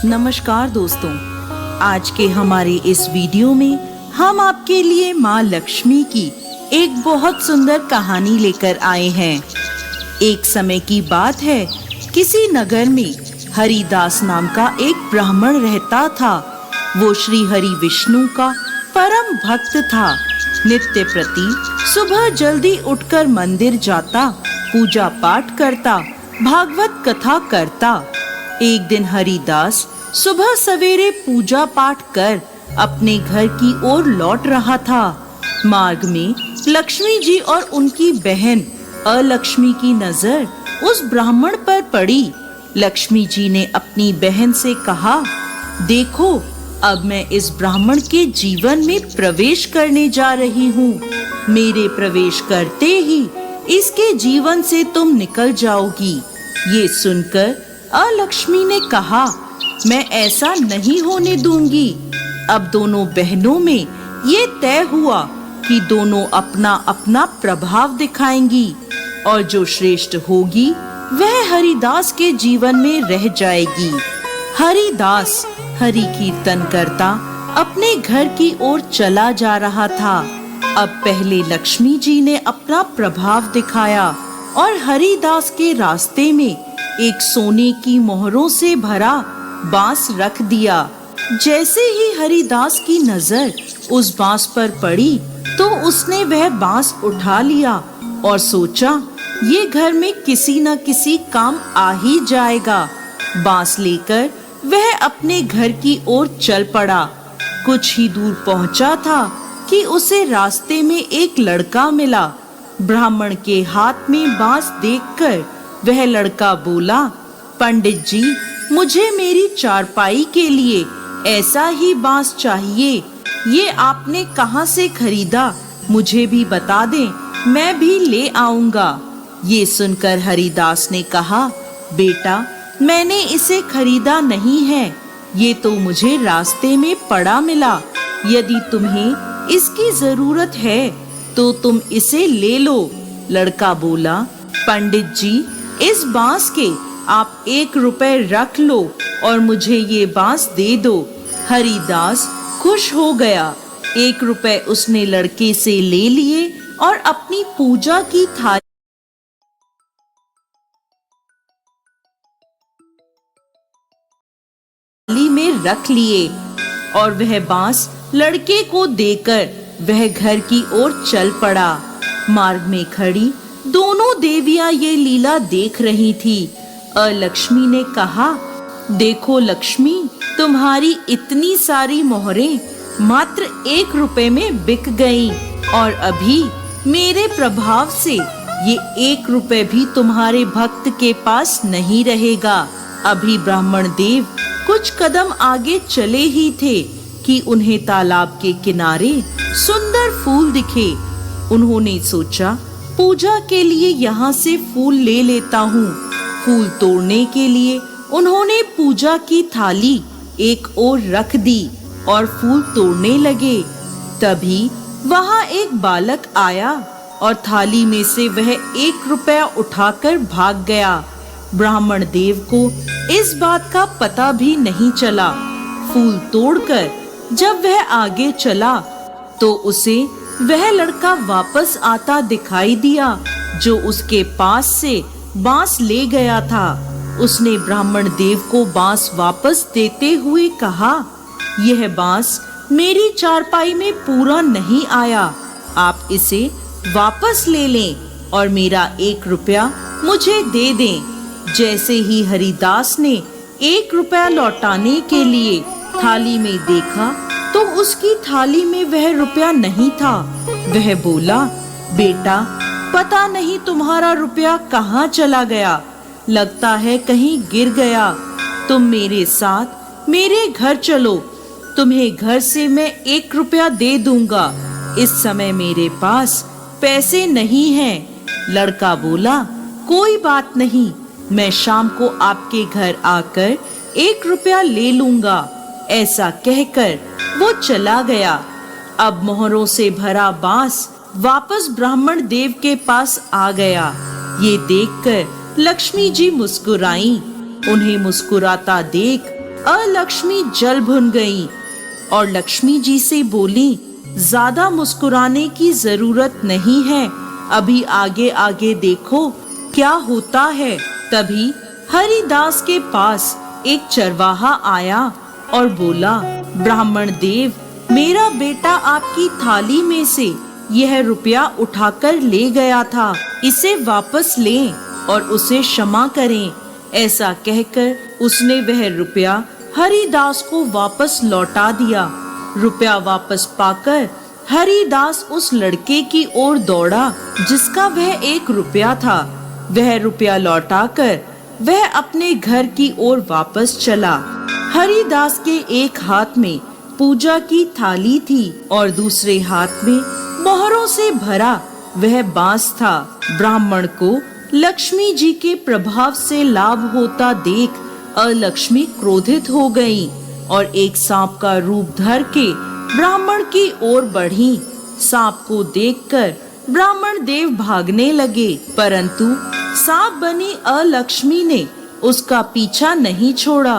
नमस्कार दोस्तों, आज के हमारे इस वीडियो में हम आपके लिए माँ लक्ष्मी की एक बहुत सुंदर कहानी लेकर आए हैं। एक समय की बात है, किसी नगर में हरिदास नाम का एक ब्राह्मण रहता था। वो श्री हरि विष्णु का परम भक्त था। नित्य प्रति सुबह जल्दी उठकर मंदिर जाता, पूजा पाठ करता, भागवत कथा करता। एक दिन हरिदास सुबह सवेरे पूजा पाठ कर अपने घर की ओर लौट रहा था। मार्ग में लक्ष्मी जी और उनकी बहन अलक्ष्मी की नजर उस ब्राह्मण पर पड़ी। लक्ष्मी जी ने अपनी बहन से कहा, देखो, अब मैं इस ब्राह्मण के जीवन में प्रवेश करने जा रही हूँ। मेरे प्रवेश करते ही इसके जीवन से तुम निकल जाओगी। ये सुनकर अलक्ष्मी ने कहा, मैं ऐसा नहीं होने दूंगी। अब दोनों बहनों में ये तय हुआ कि दोनों अपना अपना प्रभाव दिखाएंगी और जो श्रेष्ठ होगी वह हरिदास के जीवन में रह जाएगी। हरिदास हरि कीर्तन करता अपने घर की ओर चला जा रहा था। अब पहले लक्ष्मी जी ने अपना प्रभाव दिखाया और हरिदास के रास्ते में एक सोने की मोहरों से भरा बांस रख दिया। जैसे ही हरिदास की नजर उस बांस पर पड़ी तो उसने वह बांस उठा लिया और सोचा, ये घर में किसी न किसी काम आ ही जाएगा। बांस लेकर वह अपने घर की ओर चल पड़ा। कुछ ही दूर पहुंचा था कि उसे रास्ते में एक लड़का मिला। ब्राह्मण के हाथ में बांस देखकर वह लड़का बोला, पंडित जी, मुझे मेरी चारपाई के लिए ऐसा ही बांस चाहिए। ये आपने कहाँ से खरीदा? मुझे भी बता दें, मैं भी ले आऊंगा। ये सुनकर हरिदास ने कहा, बेटा, मैंने इसे खरीदा नहीं है, ये तो मुझे रास्ते में पड़ा मिला। यदि तुम्हें इसकी जरूरत है तो तुम इसे ले लो। लड़का बोला, पंडित जी, इस बांस के आप 1 रुपए रख लो और मुझे ये बांस दे दो। हरिदास खुश हो गया। 1 रुपए उसने लड़के से ले लिए और अपनी पूजा की थाली में रख लिए और वह बांस लड़के को देकर वह घर की ओर चल पड़ा। मार्ग में खड़ी दोनों देवियां ये लीला देख रही थी। अलक्ष्मी ने कहा, देखो लक्ष्मी, तुम्हारी इतनी सारी मोहरें मात्र 1 रुपए में बिक गईं और अभी मेरे प्रभाव से ये 1 रुपए भी तुम्हारे भक्त के पास नहीं रहेगा। अभी ब्राह्मण देव कुछ कदम आगे चले ही थे कि उन्हें तालाब के किनारे सुंदर फूल दिखे। उन्होंने सोचा, पूजा के लिए यहाँ से फूल ले लेता हूँ। फूल तोड़ने के लिए उन्होंने पूजा की थाली एक ओर रख दी और फूल तोड़ने लगे। तभी वहाँ एक बालक आया और थाली में से वह 1 रुपया उठाकर भाग गया। ब्राह्मण देव को इस बात का पता भी नहीं चला। फूल तोड़कर जब वह आगे चला तो उसे वह लड़का वापस आता दिखाई दिया जो उसके पास से बांस ले गया था। उसने ब्राह्मण देव को बांस वापस देते हुए कहा, यह बांस मेरी चारपाई में पूरा नहीं आया, आप इसे वापस ले लें और मेरा 1 रुपया मुझे दे दें। जैसे ही हरिदास ने 1 रुपया लौटाने के लिए थाली में देखा तो उसकी थाली में वह रुपया नहीं था। वह बोला, बेटा, पता नहीं तुम्हारा रुपया कहाँ चला गया, लगता है कहीं गिर गया। तुम मेरे साथ मेरे घर चलो, तुम्हें घर से मैं 1 रुपया दे दूंगा। इस समय मेरे पास पैसे नहीं हैं। लड़का बोला, कोई बात नहीं, मैं शाम को आपके घर आकर 1 रुपया ले लूंगा। ऐसा कहकर वो चला गया। अब मोहरों से भरा बांस वापस ब्राह्मण देव के पास आ गया। ये देखकर लक्ष्मी जी मुस्कुराईं। उन्हें मुस्कुराता देख अलक्ष्मी जल भुन गई और लक्ष्मी जी से बोली, ज्यादा मुस्कुराने की जरूरत नहीं है, अभी आगे आगे देखो क्या होता है। तभी हरिदास के पास एक चरवाहा आया और बोला, ब्राह्मण देव, मेरा बेटा आपकी थाली में से यह रुपया उठाकर ले गया था, इसे वापस लें और उसे क्षमा करें। ऐसा कहकर उसने वह रुपया हरिदास को वापस लौटा दिया। रुपया वापस पाकर हरिदास उस लड़के की ओर दौड़ा जिसका वह 1 रुपया था। वह रुपया लौटाकर वह अपने घर की ओर वापस चला। हरिदास के एक हाथ में पूजा की थाली थी और दूसरे हाथ में मोहरों से भरा वह बांस था। ब्राह्मण को लक्ष्मी जी के प्रभाव से लाभ होता देख अलक्ष्मी क्रोधित हो गई और एक सांप का रूप धर के ब्राह्मण की ओर बढ़ी। सांप को देखकर ब्राह्मण देव भागने लगे, परंतु सांप बनी अलक्ष्मी ने उसका पीछा नहीं छोड़ा।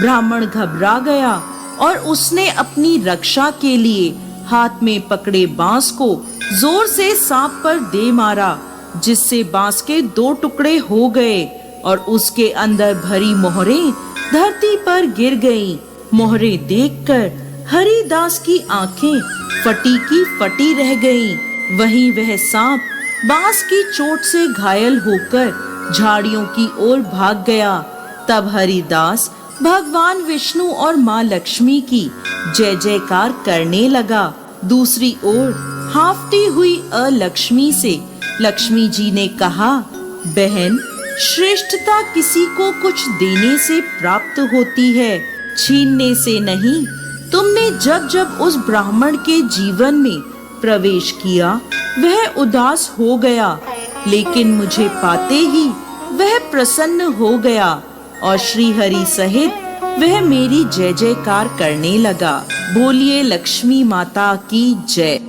ब्राह्मण घबरा गया और उसने अपनी रक्षा के लिए हाथ में पकड़े बांस को जोर से सांप पर दे मारा, जिससे बांस के 2 टुकड़े हो गए और उसके अंदर भरी मोहरें धरती पर गिर गईं। मोहरें देखकर हरिदास की आंखें फटी की फटी रह गईं। वहीं वह सांप बांस की चोट से घायल होकर झाड़ियों की ओर भाग गया। तब हरिदास भगवान विष्णु और माँ लक्ष्मी की जय जयकार करने लगा। दूसरी ओर हांफती हुई अलक्ष्मी से लक्ष्मी जी ने कहा, बहन, श्रेष्ठता किसी को कुछ देने से प्राप्त होती है, छीनने से नहीं। तुमने जब जब उस ब्राह्मण के जीवन में प्रवेश किया वह उदास हो गया, लेकिन मुझे पाते ही वह प्रसन्न हो गया और श्री हरि सहित वह मेरी जय जयकार करने लगा। बोलिए लक्ष्मी माता की जय।